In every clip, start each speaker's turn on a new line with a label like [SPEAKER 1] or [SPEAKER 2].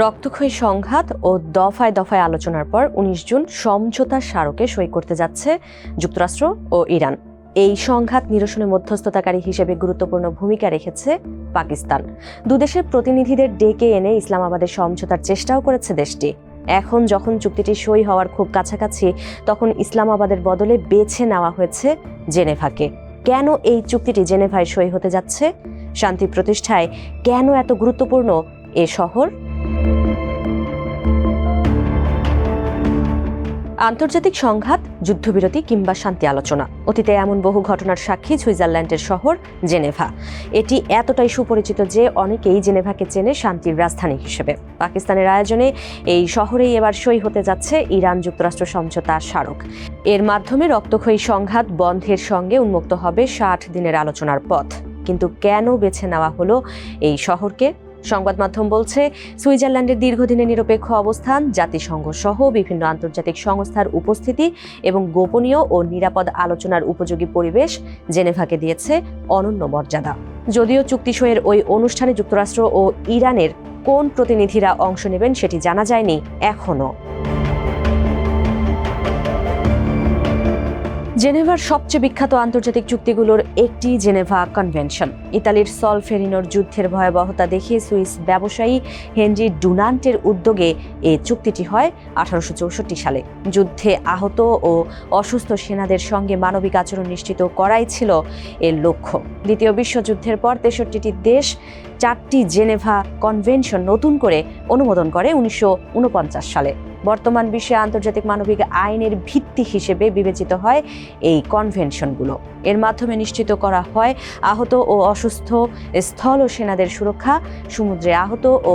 [SPEAKER 1] রক্তক্ষয়ী সংঘাত ও দফায় দফায় আলোচনার পর ১৯ জুন সমঝোতা স্মারকে সই করতে যাচ্ছে যুক্তরাষ্ট্র ও ইরান। এই সংঘাত নিরসনে মধ্যস্থতাকারী হিসেবে গুরুত্বপূর্ণ ভূমিকা রেখেছে পাকিস্তান। দুদেশের প্রতিনিধিদের ডেকে এনে ইসলামাবাদের সমঝোতার চেষ্টাও করেছে দেশটি। এখন যখন চুক্তিটি সই হওয়ার খুব কাছাকাছি, তখন ইসলামাবাদের বদলে বেছে নেওয়া হয়েছে জেনেভাকে। কেন এই চুক্তিটি জেনেভায় সই হতে যাচ্ছে? শান্তি প্রতিষ্ঠায় কেন এত গুরুত্বপূর্ণ এ শহর? আন্তর্জাতিক সংঘাত, যুদ্ধবিরতি কিংবা শান্তি আলোচনা, অতীতে এমন বহু ঘটনার সাক্ষী সুইজারল্যান্ডের শহর জেনেভা। এটি এতটাই সুপরিচিত যে অনেকেই জেনেভাকে চেনে শান্তির রাজধানী হিসেবে। পাকিস্তানের আয়োজনে এই শহরেই এবার সই হতে যাচ্ছে ইরান যুক্তরাষ্ট্র সমঝোতা স্মারক। এর মাধ্যমে রক্তক্ষয়ী সংঘাত বন্ধের সঙ্গে উন্মুক্ত হবে ৬০ দিনের আলোচনার পথ। কিন্তু কেন বেছে নেওয়া হলো এই শহরকে? সংবাদ মাধ্যম বলছে, সুইজারল্যান্ডের দীর্ঘদিনের নিরপেক্ষ অবস্থান, জাতিসংঘ সহ বিভিন্ন আন্তর্জাতিক সংস্থার উপস্থিতি এবং গোপনীয় ও নিরাপদ আলোচনার উপযোগী পরিবেশ জেনেভাকে দিয়েছে অনন্য মর্যাদা। যদিও চুক্তি সইয়ের ওই অনুষ্ঠানে যুক্তরাষ্ট্র ও ইরানের কোন প্রতিনিধিরা অংশ নেবেন সেটি জানা যায়নি এখনো। জেনেভার সবচেয়ে বিখ্যাত আন্তর্জাতিক চুক্তিগুলোর একটি জেনেভা কনভেনশন। ইতালির সলফেরিনোর যুদ্ধের ভয়াবহতা দেখিয়ে সুইস ব্যবসায়ী হেনরি ডুনান্টের উদ্যোগে এই চুক্তিটি হয় 1864 সালে। যুদ্ধে আহত ও অসুস্থ সেনাদের সঙ্গে মানবিক আচরণ নিশ্চিত করাই ছিল এর লক্ষ্য। দ্বিতীয় বিশ্বযুদ্ধের পর 63টি দেশ 4টি জেনেভা কনভেনশন নতুন করে অনুমোদন করে 1949 সালে। বর্তমান বিশ্বে আন্তর্জাতিক মানবিক আইনের ভিত্তি হিসেবে বিবেচিত হয় এই কনভেনশনগুলো। এর মাধ্যমে নিশ্চিত করা হয় আহত ও অসুস্থ স্থল ও সেনাদের সুরক্ষা, সমুদ্রে আহত ও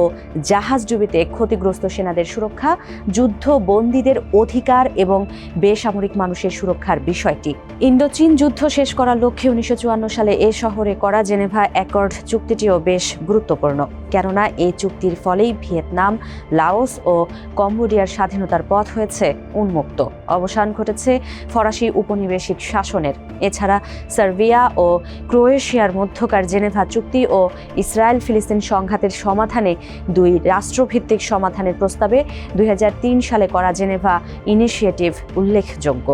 [SPEAKER 1] জাহাজডুবিতে ক্ষতিগ্রস্ত সেনাদের সুরক্ষা, যুদ্ধ বন্দীদের অধিকার এবং বেসামরিক মানুষের সুরক্ষার বিষয়টি। ইন্দোচীন যুদ্ধ শেষ করার লক্ষ্যে 1954 সালে এ শহরে করা জেনেভা অ্যাকর্ড চুক্তিটিও বেশ গুরুত্বপূর্ণ। কেননা এই চুক্তির ফলেই ভিয়েতনাম, লাওস ও কম্বোডিয়ার স্বাধীনতার পথ হয়েছে উন্মুক্ত। অবসান ঘটেছে ফরাসি উপনিবেশিক শাসনের। এছাড়া সার্বিয়া ও ক্রোয়েশিয়ার মধ্যকার জেনেভা চুক্তি ও ইসরায়েল ফিলিস্তিন সংঘাতের সমাধানে দুই রাষ্ট্রভিত্তিক সমাধানের প্রস্তাবে 2003 সালে করা জেনেভা ইনিশিয়েটিভ উল্লেখযোগ্য।